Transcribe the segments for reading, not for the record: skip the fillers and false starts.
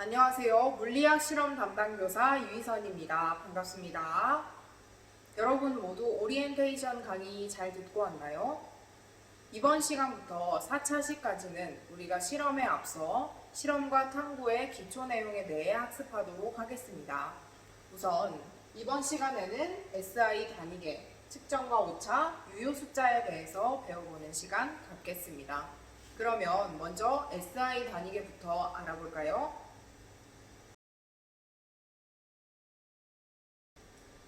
안녕하세요. 물리학 실험 담당 교사 유희선입니다. 반갑습니다. 여러분 모두 오리엔테이션 강의 잘 듣고 왔나요? 이번 시간부터 4차 시까지는 우리가 실험에 앞서 실험과 탐구의 기초 내용에 대해 학습하도록 하겠습니다. 우선 이번 시간에는 SI 단위계, 측정과 오차, 유효 숫자에 대해서 배워보는 시간 갖겠습니다. 그러면 먼저 SI 단위계부터 알아볼까요?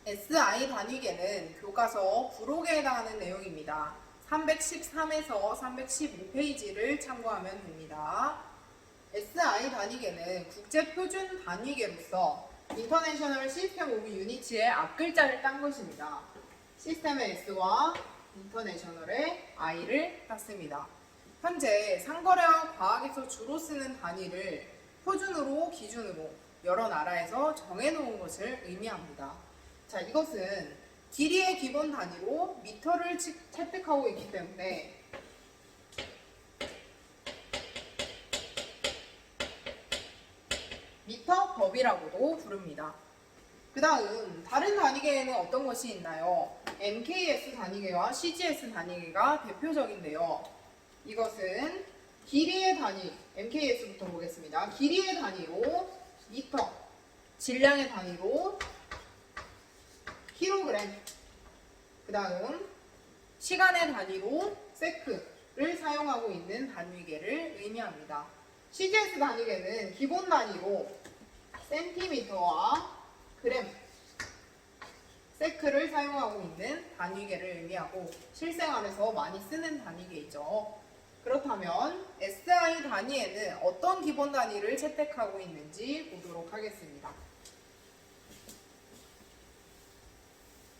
SI 단위계는 교과서 부록에 해당하는 내용입니다. 313에서 315페이지를 참고하면 됩니다. SI 단위계는 국제표준 단위계로서 International System of Units의 앞글자를 딴 것입니다. 시스템의 S와 인터내셔널의 I를 땄습니다. 현재 상거래와 과학에서 주로 쓰는 단위를 표준으로 기준으로 여러 나라에서 정해놓은 것을 의미합니다. 자, 이것은 길이의 기본 단위로 미터를 채택하고 있기 때문에 미터 법이라고도 부릅니다. 그 다음 다른 단위계에는 어떤 것이 있나요? MKS 단위계와 CGS 단위계가 대표적인데요. 이것은 길이의 단위, MKS부터 보겠습니다. 길이의 단위로 미터, 질량의 단위로 킬로그램, 그 다음 시간의 단위로 세크를 사용하고 있는 단위계를 의미합니다. CGS 단위계는 기본 단위로 센티미터와 그램, 세크를 사용하고 있는 단위계를 의미하고 실생활에서 많이 쓰는 단위계이죠. 그렇다면 SI 단위에는 어떤 기본 단위를 채택하고 있는지 보도록 하겠습니다.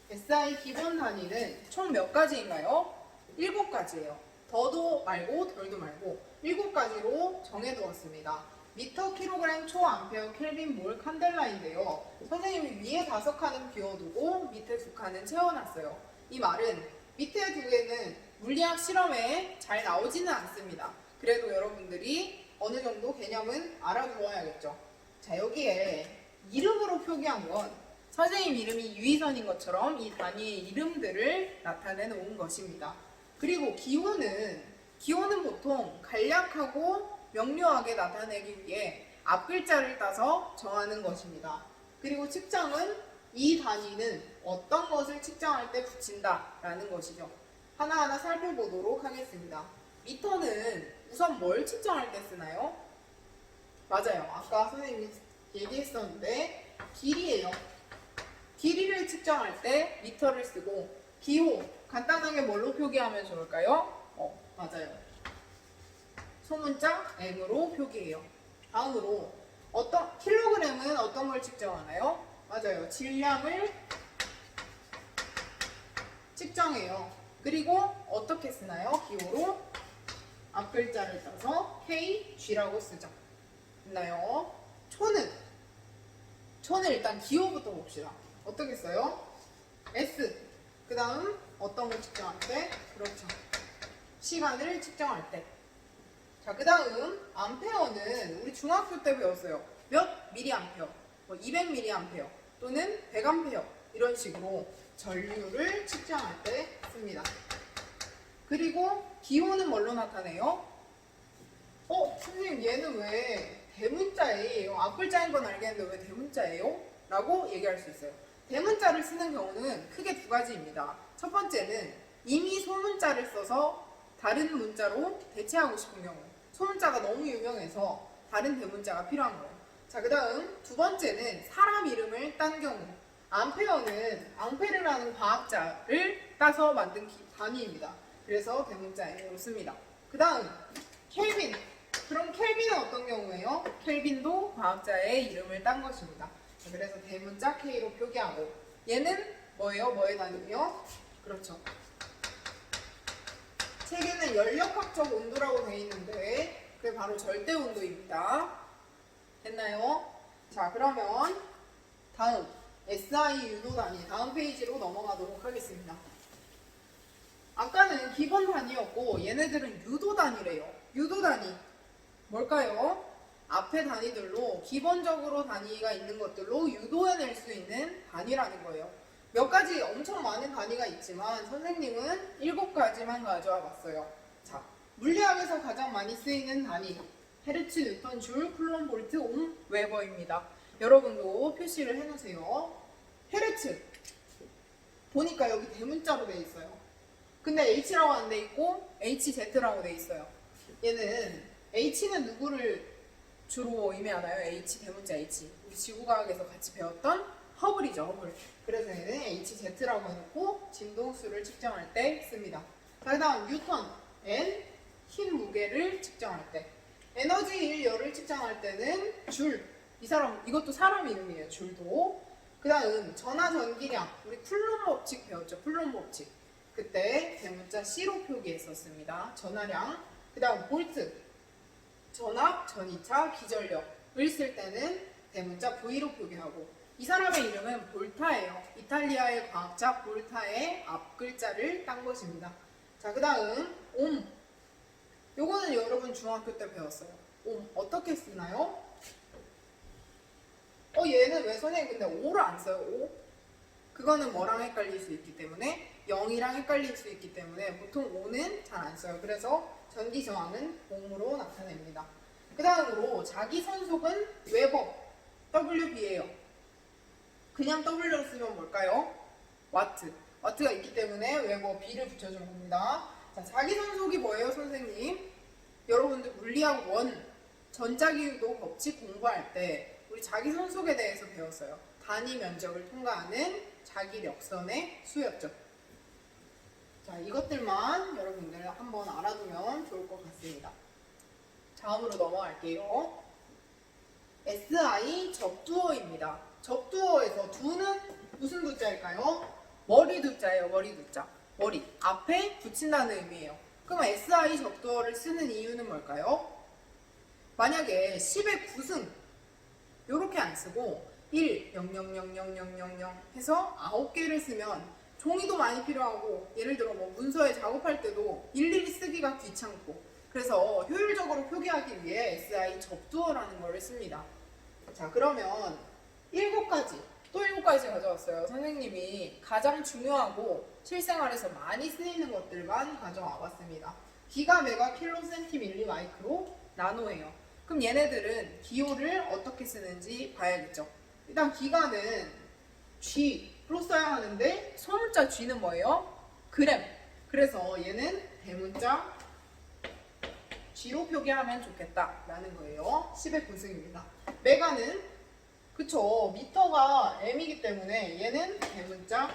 SI 기본 단위는 총 몇 가지인가요? 7가지예요. 더도 말고 덜도 말고 7가지로 정해두었습니다. 미터, 킬로그램, 초, 암페어, 켈빈, 몰, 칸델라인데요. 선생님이 위에 5칸은 비워두고 밑에 2칸은 채워놨어요. 이 말은 밑에 2개는 물리학 실험에 잘 나오지는 않습니다. 그래도 여러분들이 어느 정도 개념은 알아두어야겠죠. 자, 여기에 이름으로 표기한 건 선생님 이름이 유희선인 것처럼 이 단위의 이름들을 나타내 놓은 것입니다. 그리고 기호는 보통 간략하고 명료하게 나타내기 위해 앞글자를 따서 정하는 것입니다. 그리고 측정은 이 단위는 어떤 것을 측정할 때 붙인다 라는 것이죠. 하나하나 살펴보도록 하겠습니다. 미터는 우선 뭘 측정할 때 쓰나요? 맞아요. 아까 선생님이 얘기했었는데 길이에요. 길이를 측정할 때 미터를 쓰고 기호 간단하게 뭘로 표기하면 좋을까요? 맞아요. 소문자 M으로 표기해요. 다음으로 킬로그램은 어떤 걸 측정하나요? 맞아요. 질량을 측정해요. 그리고 어떻게 쓰나요? 기호로 앞글자를 따서 kg라고 쓰죠. 됐나요? 초는 일단 기호부터 봅시다. 어떻게 써요? S. 그 다음 어떤 걸 측정할 때? 그렇죠. 시간을 측정할 때. 자, 그 다음 암페어는 우리 중학교 때 배웠어요. 몇 미리암페어, 200mA 또는 100A 이런 식으로 전류를 측정할 때 씁니다. 그리고 기호는 뭘로 나타내요? 선생님 얘는 왜 대문자예요? 앞글자인 건 알겠는데 왜 대문자예요? 라고 얘기할 수 있어요. 대문자를 쓰는 경우는 크게 2가지입니다. 첫 번째는 이미 소문자를 써서 다른 문자로 대체하고 싶은 경우, 소문자가 너무 유명해서 다른 대문자가 필요한 거예요. 자, 그 다음 2번째는 사람 이름을 딴 경우, 암페어는 앙페르라는 과학자를 따서 만든 단위입니다. 그래서 대문자로 씁니다. 그 다음 켈빈. 그럼 켈빈은 어떤 경우예요? 켈빈도 과학자의 이름을 딴 것입니다. 그래서 대문자 K로 표기하고 얘는 뭐예요? 뭐의 단위예요? 그렇죠. 책에는 연력학적 온도라고 되어 있는데 그게 바로 절대 온도입니다. 됐나요? 자, 그러면 다음 SI 유도 단위 다음 페이지로 넘어가도록 하겠습니다. 아까는 기본 단위였고 얘네들은 유도 단위래요. 유도 단위 뭘까요? 앞에 단위들로 기본적으로 단위가 있는 것들로 유도해낼 수 있는 단위라는 거예요. 몇 가지 엄청 많은 단위가 있지만 선생님은 7가지만 가져와 봤어요. 자, 물리학에서 가장 많이 쓰이는 단위 헤르츠, 뉴턴, 줄, 쿨롬, 볼트, 옴, 웨버입니다. 여러분도 표시를 해놓으세요. 헤르츠 보니까 여기 대문자로 돼 있어요. 근데 H라고 안 돼 있고 HZ라고 돼 있어요. 얘는 H는 누구를 주로 의미하나요? H, 대문자 H. 우리 지구과학에서 같이 배웠던 허블이죠, 허블. 그래서 얘는 HZ라고 해놓고 진동수를 측정할 때 씁니다. 자, 그 다음 뉴턴, N, 흰 무게를 측정할 때. 에너지 열을 측정할 때는 줄. 이것도 사람 이름이에요, 줄도. 그 다음 전하 전기량. 우리 쿨롬 법칙 배웠죠, 쿨롬 법칙. 그때 대문자 C로 표기했었습니다. 전하량. 그 다음 볼트. 전압, 전이차, 기전력을 쓸 때는 대문자 V로 표기하고, 이 사람의 이름은 볼타예요. 이탈리아의 과학자 볼타의 앞 글자를 딴 것입니다. 자, 그 다음 옴. 요거는 여러분 중학교 때 배웠어요. 옴 어떻게 쓰나요? 얘는 왜 선생님 근데 5를 안 써요? 5? 그거는 뭐랑 헷갈릴 수 있기 때문에 0이랑 헷갈릴 수 있기 때문에 보통 5는 잘 안 써요. 그래서 전기 저항은 옴으로 나타냅니다. 그 다음으로 자기 선속은 웨버 WB예요. 그냥 W를 쓰면 뭘까요? 와트. 와트가 있기 때문에 웨버 B를 붙여준 겁니다. 자, 자기 선속이 뭐예요, 선생님? 여러분들 물리학 1 전자기유도 법칙 공부할 때 우리 자기 선속에 대해서 배웠어요. 단위 면적을 통과하는 자기력선의 수였죠. 자, 이것들만 여러분들 한번 알아두면 좋을 것 같습니다. 다음으로 넘어갈게요. SI 접두어입니다. 접두어에서 두는 무슨 두자일까요? 머리 두자예요, 머리 두자. 머리, 앞에 붙인다는 의미예요. 그럼 SI 접두어를 쓰는 이유는 뭘까요? 만약에 10의 9승 요렇게 안 쓰고 1, 0, 0, 0, 0, 0, 0, 0 해서 9개를 쓰면 종이도 많이 필요하고, 예를 들어 뭐 문서에 작업할 때도 일일이 쓰기가 귀찮고, 그래서 효율적으로 표기하기 위해 SI 접두어라는 걸 씁니다. 자, 그러면 7가지, 또 7가지 가져왔어요. 선생님이 가장 중요하고 실생활에서 많이 쓰이는 것들만 가져와 봤습니다. 기가, 메가, 킬로, 센티, 밀리, 마이크로, 나노예요. 그럼 얘네들은 기호를 어떻게 쓰는지 봐야겠죠. 일단 기가는 G로 써야 하는데 소문자 G는 뭐예요? 그램. 그래서 얘는 대문자 G로 표기하면 좋겠다라는 거예요. 10의 9승입니다. 메가는 그쵸, 미터가 M이기 때문에 얘는 대문자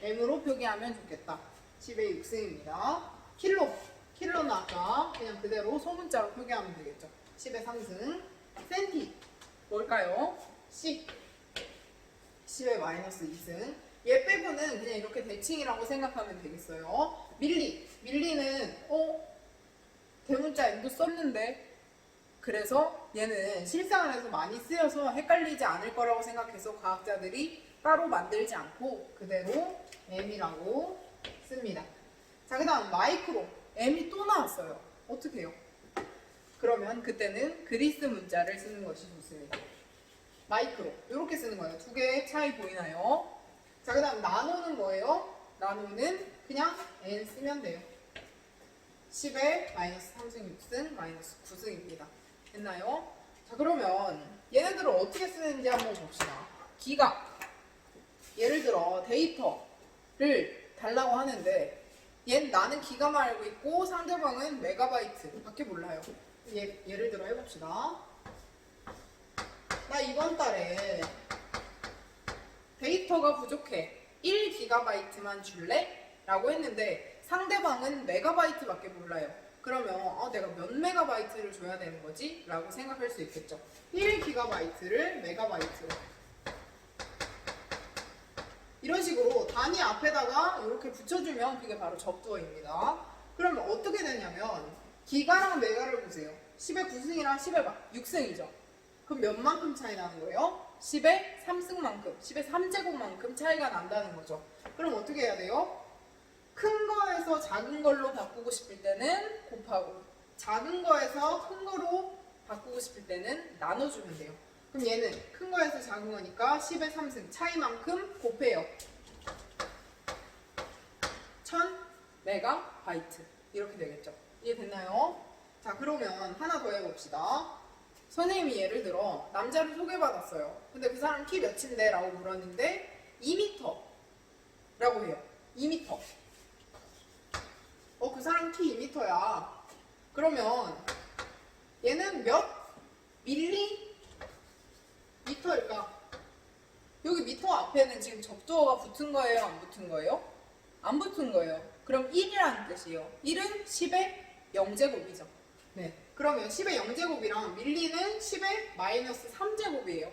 M으로 표기하면 좋겠다. 10의 6승입니다. 킬로는 아까 그냥 그대로 소문자로 표기하면 되겠죠. 10의 3승. 센티 뭘까요? C. 10의 마이너스 2승. 얘 빼고는 그냥 이렇게 대칭이라고 생각하면 되겠어요. 밀리는 대문자 M도 썼는데, 그래서 얘는 실생활에서 많이 쓰여서 헷갈리지 않을 거라고 생각해서 과학자들이 따로 만들지 않고 그대로 M이라고 씁니다. 자, 그 다음 마이크로. M이 또 나왔어요. 어떻게 해요? 그러면 그때는 그리스 문자를 쓰는 것이 좋습니다. 마이크로 이렇게 쓰는 거예요. 두 개의 차이 보이나요? 자, 그 다음 나노는 뭐예요? 나노는 그냥 N 쓰면 돼요. 10의 마이너스 3승 6승 마이너스 9승입니다. 됐나요? 자, 그러면 얘네들을 어떻게 쓰는지 한번 봅시다. 기가, 예를 들어 데이터를 달라고 하는데 나는 기가만 알고 있고 상대방은 메가바이트 밖에 몰라요. 예를 들어 해봅시다. 나 이번 달에 데이터가 부족해. 1기가바이트만 줄래? 라고 했는데 상대방은 메가바이트밖에 몰라요. 그러면 내가 몇 메가바이트를 줘야 되는 거지? 라고 생각할 수 있겠죠. 1기가바이트를 메가바이트로. 이런 식으로 단위 앞에다가 이렇게 붙여주면 그게 바로 접두어입니다. 그러면 어떻게 되냐면 기가랑 메가를 보세요. 10의 9승이랑 10의 6승이죠. 그럼 몇 만큼 차이 나는 거예요? 10의 3승만큼, 10의 3제곱만큼 차이가 난다는 거죠. 그럼 어떻게 해야 돼요? 큰 거에서 작은 걸로 바꾸고 싶을 때는 곱하고, 작은 거에서 큰 거로 바꾸고 싶을 때는 나눠주면 돼요. 그럼 얘는 큰 거에서 작은 거니까 10의 3승 차이만큼 곱해요. 1000MB 이렇게 되겠죠. 이해됐나요? 자, 그러면 하나 더 해봅시다. 선생님이 예를 들어 남자를 소개받았어요. 근데 그 사람 키 몇인데? 라고 물었는데 2m 라고 해요. 2m. 그 사람 키 2m야. 그러면 얘는 몇 밀리미터일까? 여기 미터 앞에는 지금 접두어가 붙은 거예요? 안 붙은 거예요? 안 붙은 거예요. 그럼 1이라는 뜻이에요. 1은 10의 0제곱이죠. 네. 그러면 10의 0제곱이랑 밀리는 10의 마이너스 3제곱이에요.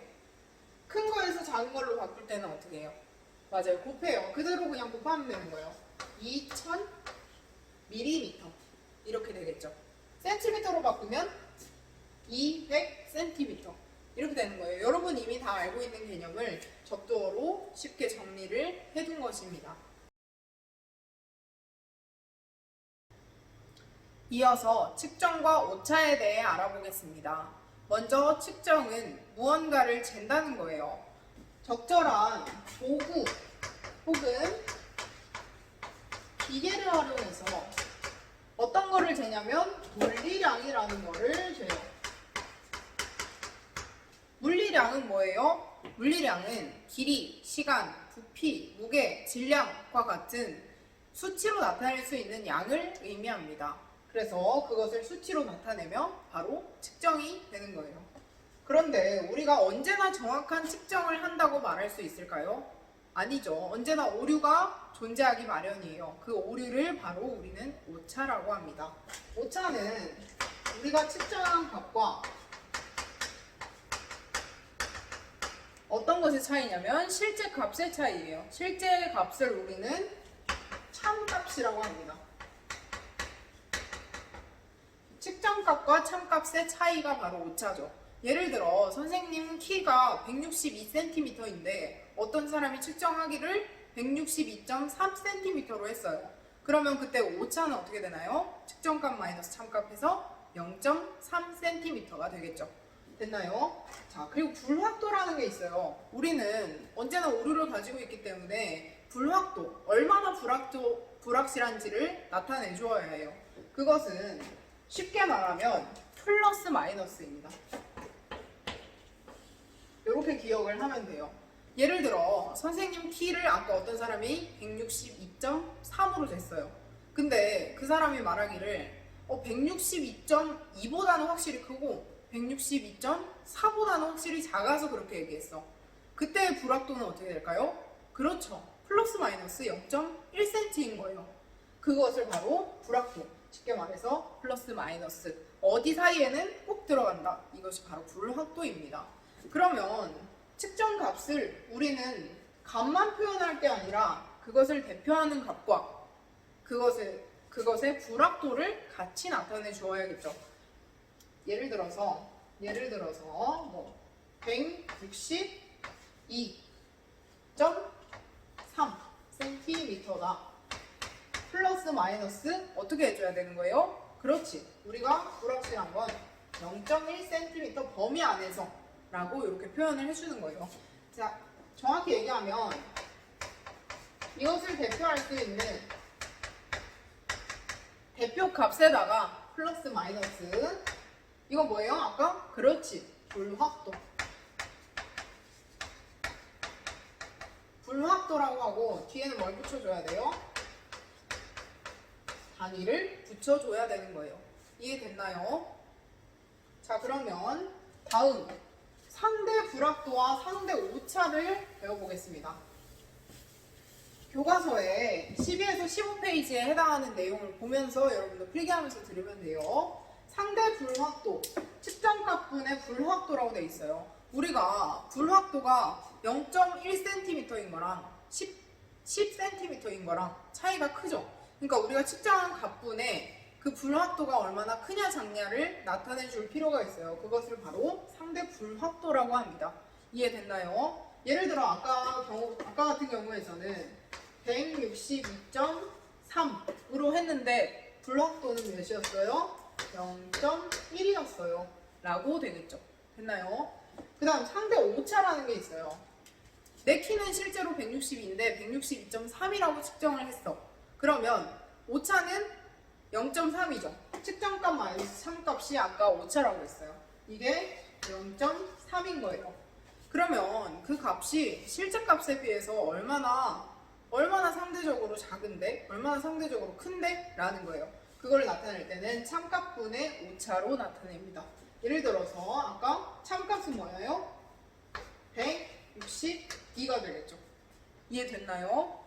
큰 거에서 작은 걸로 바꿀 때는 어떻게 해요? 맞아요. 곱해요. 그대로 그냥 곱하면 되는 거예요. 2000 밀리미터 이렇게 되겠죠. 센티미터로 바꾸면 200 센티미터 이렇게 되는 거예요. 여러분 이미 다 알고 있는 개념을 접두어로 쉽게 정리를 해둔 것입니다. 이어서 측정과 오차에 대해 알아보겠습니다. 먼저 측정은 무언가를 잰다는 거예요. 적절한 도구 혹은 기계를 활용해서 어떤 거를 재냐면 물리량이라는 거를 재요. 물리량은 뭐예요? 물리량은 길이, 시간, 부피, 무게, 질량과 같은 수치로 나타낼 수 있는 양을 의미합니다. 그래서 그것을 수치로 나타내면 바로 측정이 되는 거예요. 그런데 우리가 언제나 정확한 측정을 한다고 말할 수 있을까요? 아니죠. 언제나 오류가 존재하기 마련이에요. 그 오류를 바로 우리는 오차라고 합니다. 오차는 우리가 측정한 값과 어떤 것의 차이냐면 실제 값의 차이예요. 실제 값을 우리는 참값이라고 합니다. 측정값과 참값의 차이가 바로 오차죠. 예를 들어 선생님 키가 162cm인데 어떤 사람이 측정하기를 162.3cm로 했어요. 그러면 그때 오차는 어떻게 되나요? 측정값 마이너스 참값해서 0.3cm가 되겠죠. 됐나요? 자, 그리고 불확도라는 게 있어요. 우리는 언제나 오류를 가지고 있기 때문에 불확도, 얼마나 불확실한지를 나타내 주어야 해요. 그것은 쉽게 말하면 플러스 마이너스입니다. 이렇게 기억을 하면 돼요. 예를 들어 선생님 키를 아까 어떤 사람이 162.3으로 쟀어요. 근데 그 사람이 말하기를 162.2보다는 확실히 크고 162.4보다는 확실히 작아서 그렇게 얘기했어. 그때의 불확도는 어떻게 될까요? 그렇죠. 플러스 마이너스 0.1cm인 거예요. 그것을 바로 불확도, 쉽게 말해서 플러스 마이너스 어디 사이에는 꼭 들어간다. 이것이 바로 불확도입니다. 그러면 측정 값을 우리는 값만 표현할 게 아니라 그것을 대표하는 값과 그것의 불확도를 같이 나타내 주어야겠죠. 예를 들어서 뭐 162.3cm다. 플러스 마이너스 어떻게 해줘야 되는 거예요? 그렇지. 우리가 불확실한 건 0.1cm 범위 안에서 라고 이렇게 표현을 해주는 거예요. 자, 정확히 얘기하면 이것을 대표할 수 있는 대표 값에다가 플러스 마이너스 이건 뭐예요? 아까? 그렇지. 불확도. 불확도라고 하고 뒤에는 뭘 붙여줘야 돼요? 단위를 붙여줘야 되는 거예요. 이해됐나요? 자, 그러면 다음 상대 불확도와 상대 오차를 배워보겠습니다. 교과서에 12에서 15페이지에 해당하는 내용을 보면서 여러분들 필기하면서 들으면 돼요. 상대 불확도, 측정값분의 불확도라고 되어 있어요. 우리가 불확도가 0.1cm인 거랑 10cm인 거랑 차이가 크죠. 그러니까 우리가 측정한 값분의 그 불확도가 얼마나 크냐 작냐를 나타내 줄 필요가 있어요. 그것을 바로 상대 불확도라고 합니다. 이해됐나요? 예를 들어 아까 같은 경우에서는 162.3으로 했는데 불확도는 몇이었어요? 0.1이었어요. 라고 되겠죠. 됐나요? 그 다음 상대 오차라는 게 있어요. 내 키는 실제로 162인데 162.3이라고 측정을 했어. 그러면 오차는 0.3이죠. 측정값 마이너스 참값이 아까 오차라고 했어요. 이게 0.3인 거예요. 그러면 그 값이 실제 값에 비해서 얼마나 상대적으로 작은데? 얼마나 상대적으로 큰데? 라는 거예요. 그걸 나타낼 때는 참값분의 오차로 나타냅니다. 예를 들어서 아까 참값은 뭐예요? 162가 되겠죠. 이해됐나요?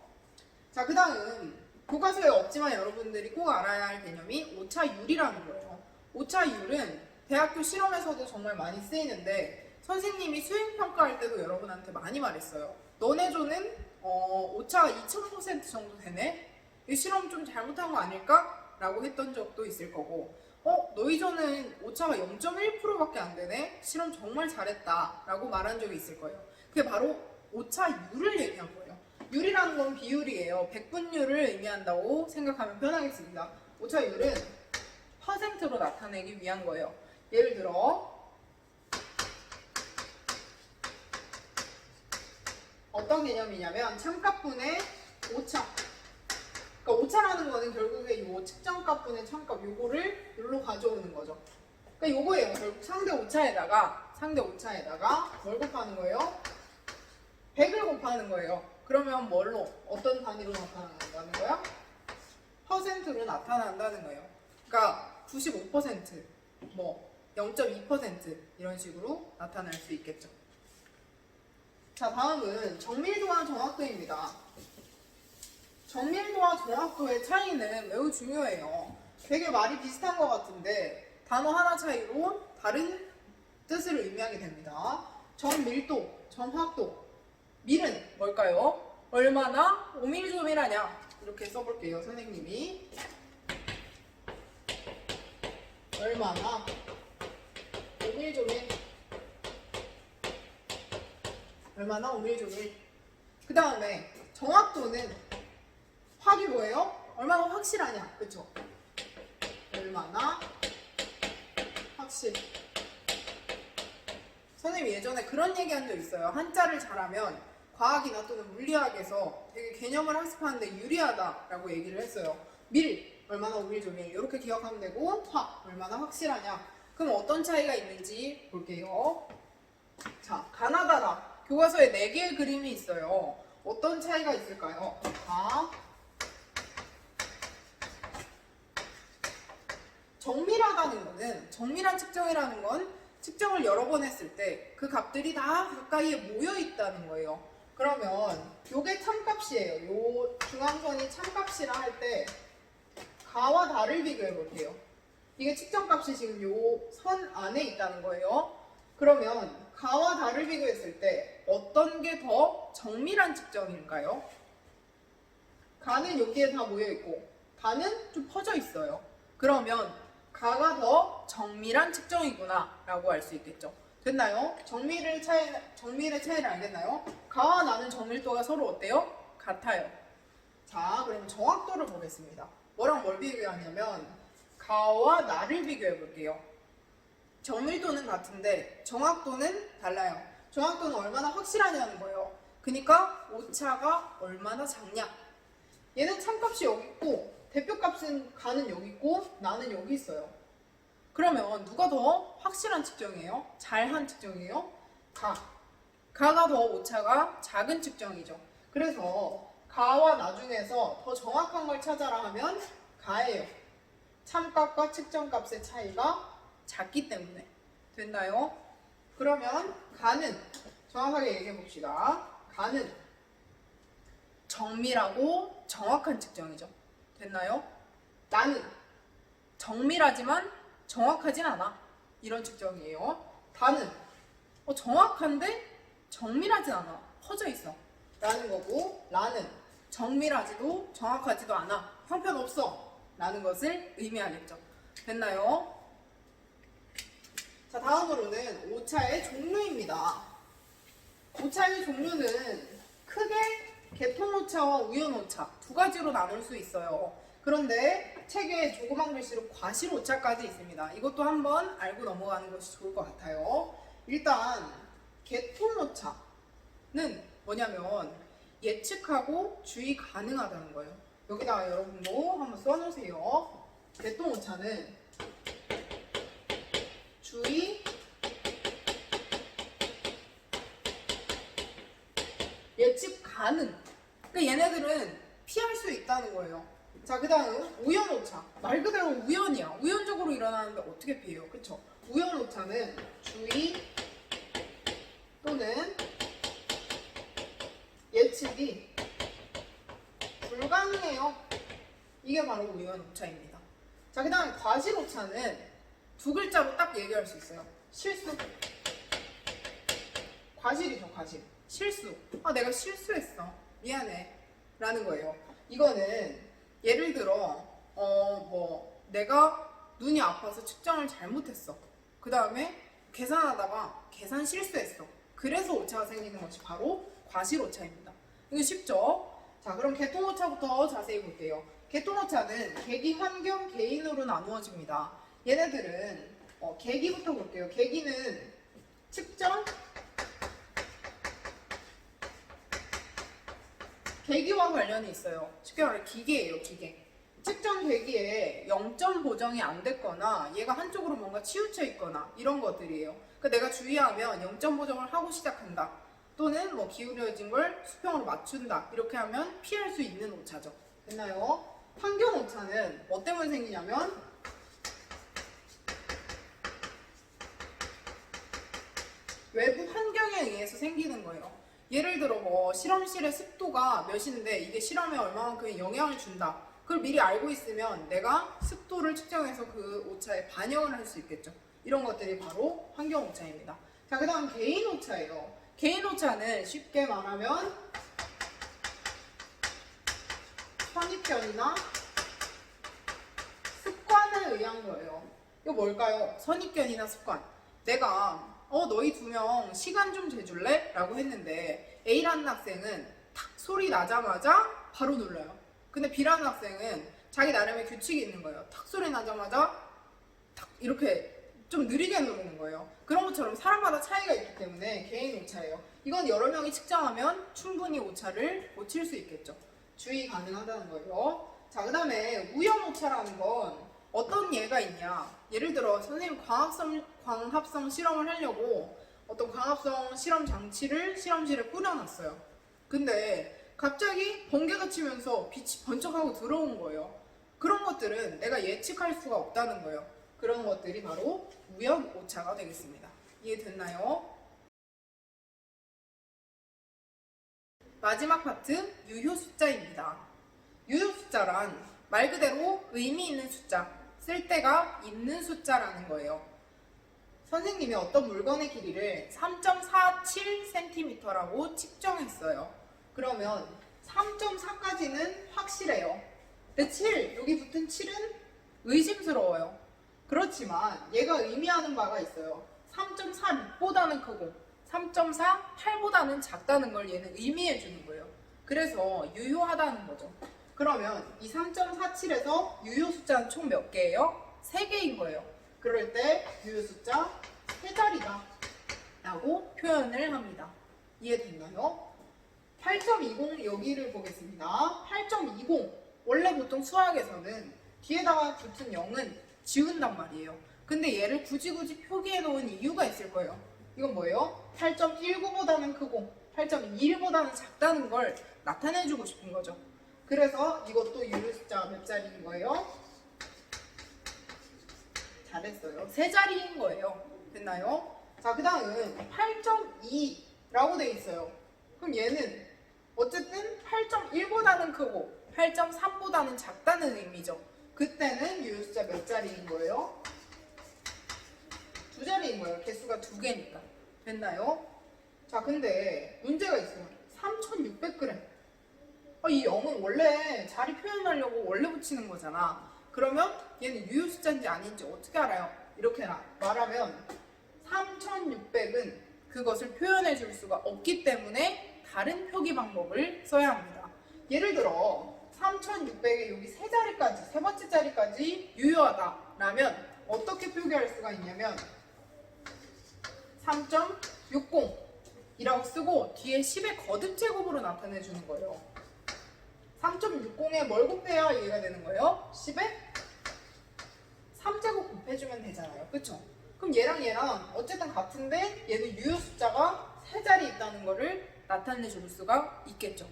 자, 그 다음 교과서에 없지만 여러분들이 꼭 알아야 할 개념이 오차율이라는 거예요. 오차율은 대학교 실험에서도 정말 많이 쓰이는데 선생님이 수행평가할 때도 여러분한테 많이 말했어요. 너네 조는 오차 2000% 정도 되네? 이 실험 좀 잘못한 거 아닐까? 라고 했던 적도 있을 거고 너희 조는 오차가 0.1%밖에 안 되네? 실험 정말 잘했다 라고 말한 적이 있을 거예요. 그게 바로 오차율을 얘기한 거예요. 율이라는 건 비율이에요. 백분율을 의미한다고 생각하면 편하겠습니다. 오차율은 퍼센트로 나타내기 위한 거예요. 예를 들어 어떤 개념이냐면 참값분의 오차. 그러니까 오차라는 거는 결국에 이 측정값분의 참값 요거를 여기로 가져오는 거죠. 그러니까 요거예요. 결국 상대 오차에다가 뭘 곱하는 거예요? 100을 곱하는 거예요. 그러면 뭘로? 어떤 단위로 나타난다는 거야? 퍼센트로 나타난다는 거예요. 그러니까 95%, 0.2% 이런 식으로 나타날 수 있겠죠. 자, 다음은 정밀도와 정확도입니다. 정밀도와 정확도의 차이는 매우 중요해요. 되게 말이 비슷한 것 같은데 단어 하나 차이로 다른 뜻을 의미하게 됩니다. 정밀도, 정확도. 밀은 뭘까요? 얼마나 오밀조밀하냐 이렇게 써볼게요. 선생님이 얼마나 오밀조밀, 얼마나 오밀조밀. 그 다음에 정확도는 확이 뭐예요? 얼마나 확실하냐, 그쵸? 얼마나 확실. 선생님이 예전에 그런 얘기 한 적 있어요. 한자를 잘하면 과학이나 또는 물리학에서 되게 개념을 학습하는데 유리하다라고 얘기를 했어요. 밀, 얼마나 오밀조밀 이렇게 기억하면 되고 확, 얼마나 확실하냐. 그럼 어떤 차이가 있는지 볼게요. 자, 가나다라. 교과서에 4개의 그림이 있어요. 어떤 차이가 있을까요? 자, 정밀하다는 거는, 정밀한 측정이라는 건 측정을 여러 번 했을 때 그 값들이 다 가까이에 모여 있다는 거예요. 그러면 요게 참값이에요. 요 중앙선이 참값이라 할 때 가와 다를 비교해 볼게요. 이게 측정값이 지금 요 선 안에 있다는 거예요. 그러면 가와 다를 비교했을 때 어떤 게 더 정밀한 측정일까요? 가는 여기에 다 모여 있고 다는 좀 퍼져 있어요. 그러면 가가 더 정밀한 측정이구나 라고 알 수 있겠죠. 됐나요? 정밀의 차이를 알겠나요? 가와 나는 정밀도가 서로 어때요? 같아요. 자, 그럼 정확도를 보겠습니다. 뭐랑 뭘 비교하냐면 가와 나를 비교해 볼게요. 정밀도는 같은데 정확도는 달라요. 정확도는 얼마나 확실하냐는 거예요. 그러니까 오차가 얼마나 작냐. 얘는 참값이 여기 있고 대표값은 가는 여기 있고 나는 여기 있어요. 그러면 누가 더 확실한 측정이에요? 잘한 측정이에요? 가가 더 오차가 작은 측정이죠. 그래서 가와 나 중에서 더 정확한 걸 찾아라 하면 가예요. 참값과 측정값의 차이가 작기 때문에. 됐나요? 그러면 가는 정확하게 얘기해 봅시다. 가는 정밀하고 정확한 측정이죠. 됐나요? 나는 정밀하지만 정확하진 않아. 이런 측정이에요. 다는 정확한데 정밀하진 않아. 퍼져 있어. 라는 거고, 라는 정밀하지도 정확하지도 않아. 형편없어. 라는 것을 의미하겠죠. 됐나요? 자, 다음으로는 오차의 종류입니다. 오차의 종류는 크게 개통오차와 우연오차 두 가지로 나눌 수 있어요. 그런데 책에 조그만 글씨로 과실오차까지 있습니다. 이것도 한번 알고 넘어가는 것이 좋을 것 같아요. 일단 개통오차는 뭐냐면 예측하고 주의 가능하다는 거예요. 여기다가 여러분도 한번 써놓으세요. 개통오차는 주의 예측 가능. 그러니까 얘네들은 피할 수 있다는 거예요. 자, 그 다음 우연오차. 말 그대로 우연이야. 우연적으로 일어나는데 어떻게 피해요? 그쵸? 우연오차는 주의 또는 예측이 불가능해요. 이게 바로 우연오차입니다. 자, 그 다음 과실오차는 두 글자로 딱 얘기할 수 있어요. 실수. 과실이죠, 과실. 실수. 아, 내가 실수했어. 미안해. 라는 거예요. 이거는 예를 들어 내가 눈이 아파서 측정을 잘못했어. 그 다음에 계산하다가 계산 실수했어. 그래서 오차가 생기는 것이 바로 과실오차입니다. 이거 쉽죠? 자, 그럼 개통오차부터 자세히 볼게요. 개통오차는 계기, 환경, 개인으로 나누어집니다. 얘네들은 계기부터 볼게요. 계기는 측정, 계기와 관련이 있어요. 쉽게 말해 기계예요, 기계. 측정 계기에 0점 보정이 안 됐거나 얘가 한쪽으로 뭔가 치우쳐 있거나 이런 것들이에요. 그러니까 내가 주의하면 0점 보정을 하고 시작한다. 또는 뭐 기울여진 걸 수평으로 맞춘다. 이렇게 하면 피할 수 있는 오차죠. 됐나요? 환경 오차는 뭐 때문에 생기냐면 외부 환경에 의해서 생기는 거예요. 예를 들어 뭐 실험실의 습도가 몇인데 이게 실험에 얼마만큼 영향을 준다. 그걸 미리 알고 있으면 내가 습도를 측정해서 그 오차에 반영을 할 수 있겠죠. 이런 것들이 바로 환경 오차입니다. 자, 그 다음 개인 오차예요. 개인 오차는 쉽게 말하면 선입견이나 습관에 의한 거예요. 이거 뭘까요? 선입견이나 습관. 내가 너희 두 명 시간 좀 재줄래? 라고 했는데 A라는 학생은 탁 소리 나자마자 바로 눌러요. 근데 B라는 학생은 자기 나름의 규칙이 있는 거예요. 탁 소리 나자마자 탁 이렇게 좀 느리게 누르는 거예요. 그런 것처럼 사람마다 차이가 있기 때문에 개인 오차예요. 이건 여러 명이 측정하면 충분히 오차를 고칠 수 있겠죠. 주의 가능하다는 거예요. 자, 그 다음에 우연 오차라는 건 어떤 예가 있냐. 예를 들어 선생님 광합성 실험을 하려고 어떤 광합성 실험 장치를 실험실에 뿌려놨어요. 근데 갑자기 번개가 치면서 빛이 번쩍하고 들어온 거예요. 그런 것들은 내가 예측할 수가 없다는 거예요. 그런 것들이 바로 우연 오차가 되겠습니다. 이해됐나요? 마지막 파트 유효 숫자입니다. 유효 숫자란 말 그대로 의미 있는 숫자, 쓸데가 있는 숫자라는 거예요. 선생님이 어떤 물건의 길이를 3.47cm라고 측정했어요. 그러면 3.4까지는 확실해요. 근데 7, 여기 붙은 7은 의심스러워요. 그렇지만 얘가 의미하는 바가 있어요. 3.46보다는 크고 3.48보다는 작다는 걸 얘는 의미해 주는 거예요. 그래서 유효하다는 거죠. 그러면 이 3.47에서 유효 숫자는 총 몇 개예요? 3개인 거예요. 그럴 때 유효 숫자 3자리다 라고 표현을 합니다. 이해됐나요? 8.20 여기를 보겠습니다. 8.20 원래 보통 수학에서는 뒤에다가 붙은 0은 지운단 말이에요. 근데 얘를 굳이 표기해 놓은 이유가 있을 거예요. 이건 뭐예요? 8.19보다는 크고 8.21보다는 작다는 걸 나타내주고 싶은 거죠. 그래서 이것도 유효 숫자 몇 자리인 거예요? 잘했어요. 3자리인 거예요. 됐나요? 자, 그 다음 8.2라고 돼 있어요. 그럼 얘는 어쨌든 8.1보다는 크고 8.3보다는 작다는 의미죠. 그때는 유효 숫자 몇 자리인 거예요? 2자리인 거예요. 개수가 2개니까. 됐나요? 자, 근데 문제가 있어요. 3600g. 이 0은 원래 자리 표현하려고 원래 붙이는 거잖아. 그러면 얘는 유효 숫자인지 아닌지 어떻게 알아요? 이렇게 말하면 3600은 그것을 표현해 줄 수가 없기 때문에 다른 표기 방법을 써야 합니다. 예를 들어 3600에 여기 세 자리까지, 세 번째 자리까지 유효하다라면 어떻게 표기할 수가 있냐면 3.60이라고 쓰고 뒤에 10의 거듭 제곱으로 나타내 주는 거예요. 3.60에 뭘 곱해야 얘가 되는 거예요? 10에 3제곱 곱해주면 되잖아요. 그쵸? 그럼 얘랑 어쨌든 같은데 얘는 유효 숫자가 세 자리 있다는 거를 나타내 줄 수가 있겠죠.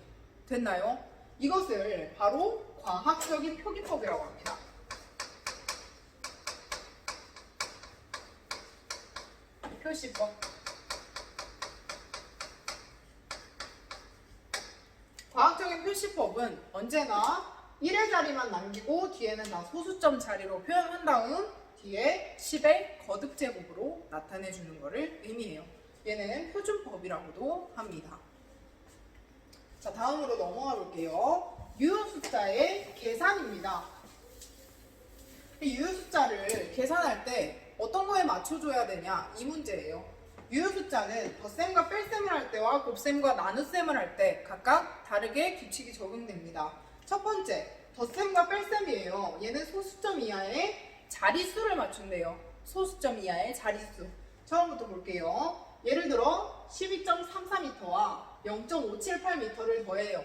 됐나요? 이것을 바로 과학적인 표기법이라고 합니다. 표시법. 과학적인 표시법은 언제나 1의 자리만 남기고 뒤에는 다 소수점 자리로 표현한 다음 뒤에 10의 거듭 제곱으로 나타내 주는 것을 의미해요. 얘는 표준법이라고도 합니다. 자, 다음으로 넘어가 볼게요. 유효 숫자의 계산입니다. 이 유효 숫자를 계산할 때 어떤 거에 맞춰줘야 되냐 이 문제예요. 유효 숫자는 덧셈과 뺄셈을 할 때와 곱셈과 나눗셈을 할 때 각각 다르게 규칙이 적용됩니다. 첫 번째, 덧셈과 뺄셈이에요. 얘는 소수점 이하의 자릿수를 맞춘대요. 소수점 이하의 자릿수. 처음부터 볼게요. 예를 들어 12.34m와 0.578m를 더해요.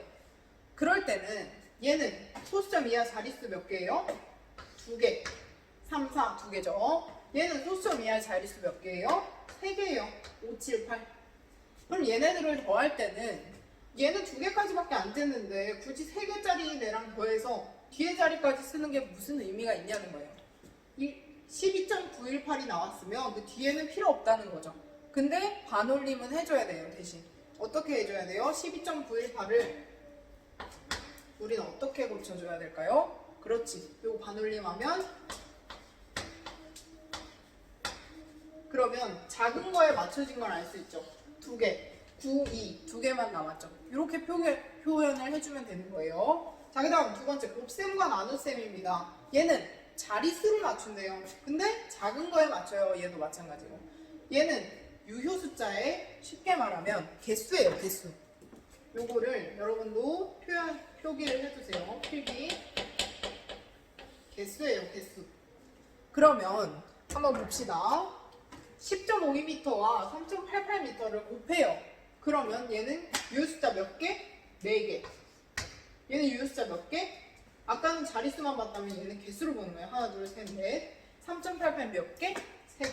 그럴 때는 얘는 소수점 이하 자릿수 몇 개예요? 2개. 3, 4, 2개죠. 얘는 소수점 이하 자릿수 몇 개예요? 3개예요. 5, 7, 8. 그럼 얘네들을 더할 때는 얘는 2개까지밖에 안 됐는데 굳이 3개짜리 얘랑 더해서 뒤에 자리까지 쓰는 게 무슨 의미가 있냐는 거예요. 이 12.918이 나왔으면 그 뒤에는 필요 없다는 거죠. 근데 반올림은 해줘야 돼요. 대신 어떻게 해줘야 돼요? 12.918을 우리는 어떻게 고쳐줘야 될까요? 그렇지. 요거 반올림하면 그러면 작은 거에 맞춰진 걸 알 수 있죠. 2개, 9, 2, 2개만 남았죠. 이렇게 표현을 해주면 되는 거예요. 자, 그 다음 두 번째, 곱셈과 나눗셈입니다. 얘는 자릿수를 맞춘대요. 근데 작은 거에 맞춰요. 얘도 마찬가지고. 얘는 유효 숫자에 쉽게 말하면 개수예요. 개수. 요거를 여러분도 표기를 해주세요. 필기. 개수예요. 개수. 그러면 한번 봅시다. 10.52m와 3.88m를 곱해요. 그러면 얘는 유효숫자 몇 개? 4개. 얘는 유효숫자 몇 개? 아까는 자릿수만 봤다면 얘는 개수로 보는 거예요. 하나, 둘, 셋, 넷. 3.88 몇 개? 3개.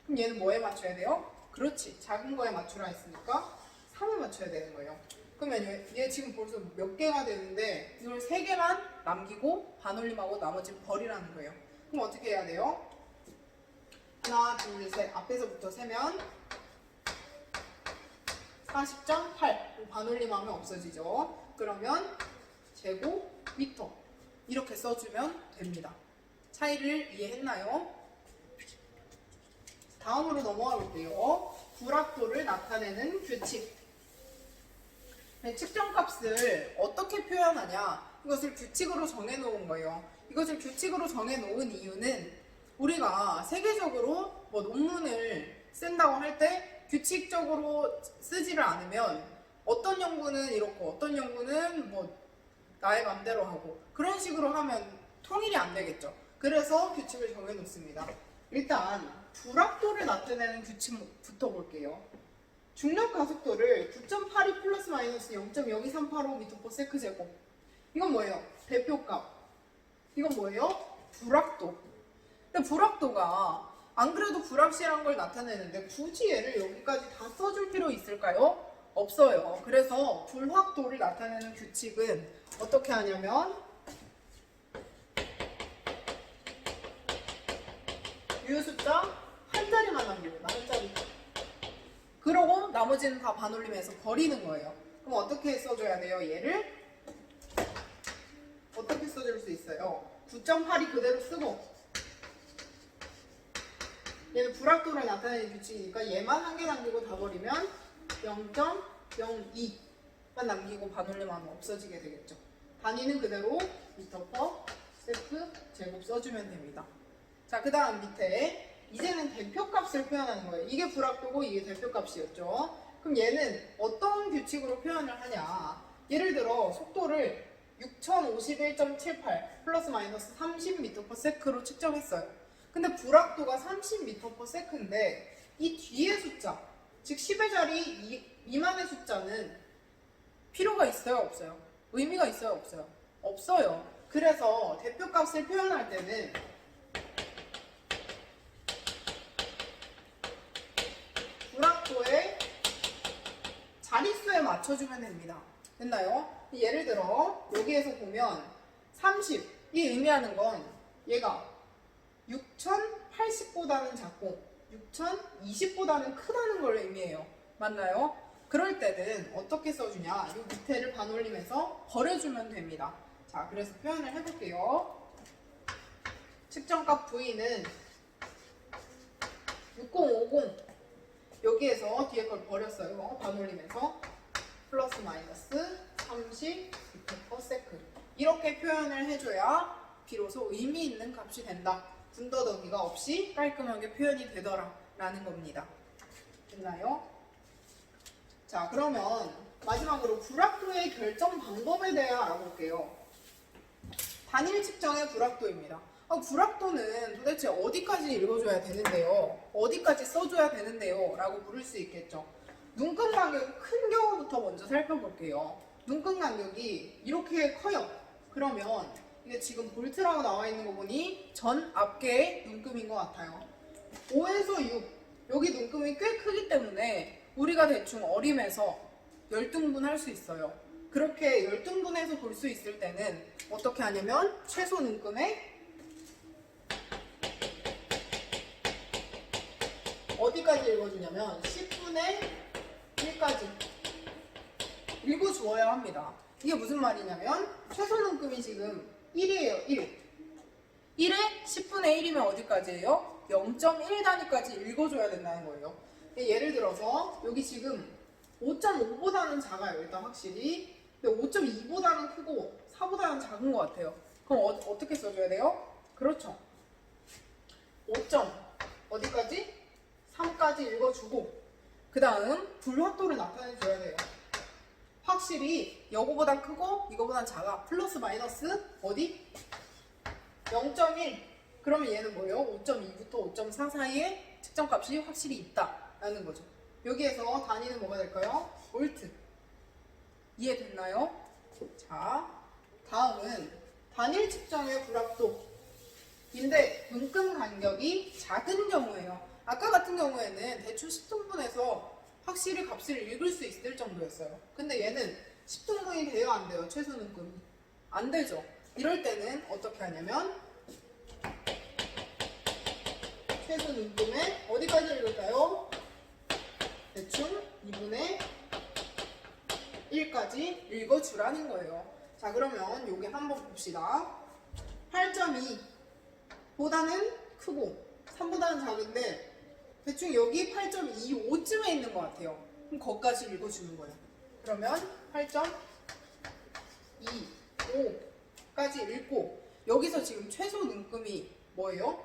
그럼 얘는 뭐에 맞춰야 돼요? 그렇지. 작은 거에 맞추라 했으니까 3에 맞춰야 되는 거예요. 그러면 얘 지금 벌써 몇 개가 되는데 이걸 3개만 남기고 반올림하고 나머지는 버리라는 거예요. 그럼 어떻게 해야 돼요? 하나, 둘, 셋. 앞에서부터 세면 40.8. 반올림하면 없어지죠. 그러면 제곱미터. 이렇게 써주면 됩니다. 차이를 이해했나요? 다음으로 넘어가 볼게요. 불확도를 나타내는 규칙. 측정값을 어떻게 표현하냐? 이것을 규칙으로 정해놓은 거예요. 이것을 규칙으로 정해놓은 이유는 우리가 세계적으로 뭐 논문을 쓴다고 할 때 규칙적으로 쓰지를 않으면 어떤 연구는 이렇고 어떤 연구는 뭐 나의 맘대로 하고 그런 식으로 하면 통일이 안 되겠죠. 그래서 규칙을 정해놓습니다. 일단 불확도를 나타내는 규칙부터 볼게요. 중력 가속도를 9.82 플러스 마이너스 0.02385m/s 제곱. 이건 뭐예요? 대표값. 이건 뭐예요? 불확도. 근데 불확도가 안 그래도 불확실한 걸 나타내는데 굳이 얘를 여기까지 다 써줄 필요 있을까요? 없어요. 그래서 불확도를 나타내는 규칙은 어떻게 하냐면 유효 숫자 한 자리만 남깁니다. 한 자리. 그러고 나머지는 다 반올림해서 버리는 거예요. 그럼 어떻게 써줘야 돼요? 얘를 어떻게 써줄 수 있어요? 9.8이 그대로 쓰고 얘는 불확도를 나타내는 규칙이니까 얘만 한 개 남기고 다 버리면 0.02만 남기고 반올림하면 없어지게 되겠죠. 단위는 그대로 미터 퍼 세프 제곱 써주면 됩니다. 자, 그 다음 밑에 이제는 대표값을 표현하는 거예요. 이게 불확도고 이게 대표값이었죠. 그럼 얘는 어떤 규칙으로 표현을 하냐? 예를 들어 속도를 6051.78 플러스 마이너스 30m/s로 측정했어요. 근데 불확도가 30m/s인데 이 뒤에 숫자, 즉 10의 자리 미만의 숫자는 필요가 있어요, 없어요? 의미가 있어요, 없어요? 없어요. 그래서 대표값을 표현할 때는 불확도의 자릿수에 맞춰주면 됩니다. 됐나요? 예를 들어 여기에서 보면 30이 의미하는 건 얘가 6080보다는 작고 6020보다는 크다는 걸 의미해요. 맞나요? 그럴 때는 어떻게 써주냐? 이 밑에를 반올림해서 버려주면 됩니다. 자, 그래서 표현을 해볼게요. 측정값 V는 6050 여기에서 뒤에 걸 버렸어요. 반올림해서 플러스 마이너스 30m/s 이렇게 표현을 해줘야 비로소 의미 있는 값이 된다. 군더더기가 없이 깔끔하게 표현이 되더라 라는 겁니다. 됐나요? 자, 그러면 마지막으로 불확도의 결정 방법에 대해 알아볼게요. 단일 측정의 불확도입니다. 불확도는 도대체 어디까지 읽어줘야 되는데요? 어디까지 써줘야 되는데요? 라고 물을 수 있겠죠. 눈금 간격이 큰 경우부터 먼저 살펴볼게요. 눈금 간격이 이렇게 커요. 그러면 이게 지금 볼트라고 나와 있는 거 보니 전 앞개의 눈금인 것 같아요. 5에서 6 여기 눈금이 꽤 크기 때문에 우리가 대충 어림해서 열등분할 수 있어요. 그렇게 열등분해서 볼 수 있을 때는 어떻게 하냐면 최소 눈금에 어디까지 읽어주냐면 10분의 1까지 읽어주어야 합니다. 이게 무슨 말이냐면 최소 눈금이 지금 1이에요. 1. 1에 10분의 1이면 어디까지예요? 0.1 단위까지 읽어줘야 된다는 거예요. 예를 들어서 여기 지금 5.5보다는 작아요. 일단 확실히. 근데 5.2보다는 크고 4보다는 작은 것 같아요. 그럼 어떻게 써줘야 돼요? 그렇죠. 5점 어디까지? 3까지 읽어주고 그 다음 불확도를 나타내줘야 돼요. 확실히 이거보다 크고 이거보다 작아. 플러스 마이너스 어디? 0.1 그러면 얘는 뭐예요? 5.2부터 5.4 사이에 측정값이 확실히 있다라는 거죠. 여기에서 단위는 뭐가 될까요? 볼트. 이해됐나요? 자, 다음은 단일 측정의 불확도인데 눈금 간격이 작은 경우예요. 아까 같은 경우에는 대충 10등분해서 확실히 값을 읽을 수 있을 정도였어요. 근데 얘는 10등분이 돼요, 안 돼요? 최소 눈금이. 안 되죠. 이럴 때는 어떻게 하냐면 최소 눈금에 어디까지 읽을까요? 대충 2분의 1까지 읽어주라는 거예요. 자, 그러면 여기 한번 봅시다. 8.2 보다는 크고 3보다는 작은데 대충 여기 8.25쯤에 있는 것 같아요. 그럼 거기까지 읽어주는 거예요. 그러면 8.25까지 읽고 여기서 지금 최소 눈금이 뭐예요?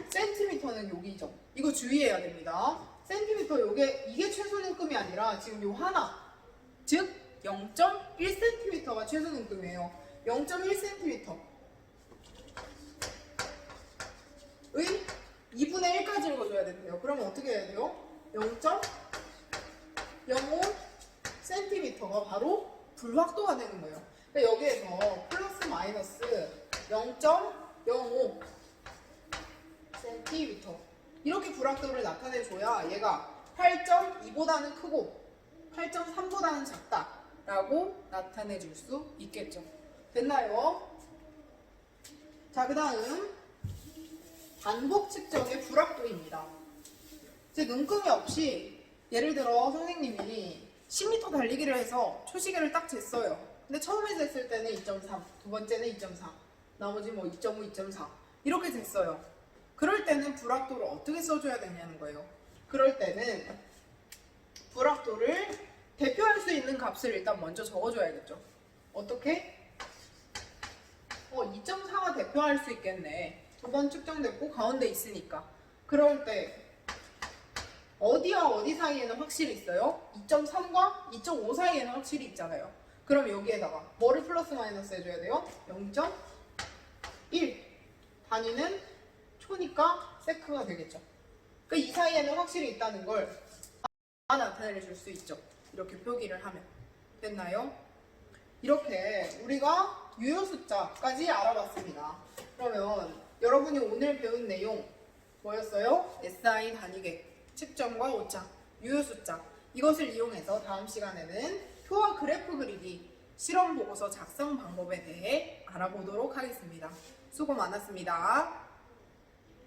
센티미터는 여기죠. 이거 주의해야 됩니다. 센티미터 이게 최소 눈금이 아니라 지금 요 하나 즉 0.1cm가 최소 눈금이에요. 0.1cm 의 2분의 1까지 읽어줘야 된대요. 그러면 어떻게 해야 돼요? 0.05cm가 바로 불확도가 되는 거예요. 그러니까 여기에서 플러스 마이너스 0.05cm 이렇게 불확도를 나타내줘야 얘가 8.2보다는 크고 8.3보다는 작다라고 나타내줄 수 있겠죠. 됐나요? 자, 그 다음 반복 측정의 불확도입니다. 제 눈금이 없이 예를 들어 선생님이 10m 달리기를 해서 초시계를 딱 쟀어요. 근데 처음에 쟀을 때는 2.3, 두 번째는 2.4, 나머지 뭐 2.5, 2.4 이렇게 쟀어요. 그럴 때는 불확도를 어떻게 써줘야 되냐는 거예요. 그럴 때는 불확도를 대표할 수 있는 값을 일단 먼저 적어줘야겠죠. 어떻게? 2.4가 대표할 수 있겠네. 두 번 측정됐고 가운데 있으니까. 그럴 때 어디와 어디 사이에는 확실히 있어요? 2.3과 2.5 사이에는 확실히 있잖아요. 그럼 여기에다가 뭐를 플러스 마이너스 해줘야 돼요? 0.1 단위는 초니까 세크가 되겠죠. 그러니까 이 사이에는 확실히 있다는 걸 나타내 줄 수 있죠. 이렇게 표기를 하면. 됐나요? 이렇게 우리가 유효 숫자까지 알아봤습니다. 그러면 여러분이 오늘 배운 내용 뭐였어요? SI 단위계, 측정과 오차, 유효 숫자. 이것을 이용해서 다음 시간에는 표와 그래프 그리기, 실험 보고서 작성 방법에 대해 알아보도록 하겠습니다. 수고 많았습니다.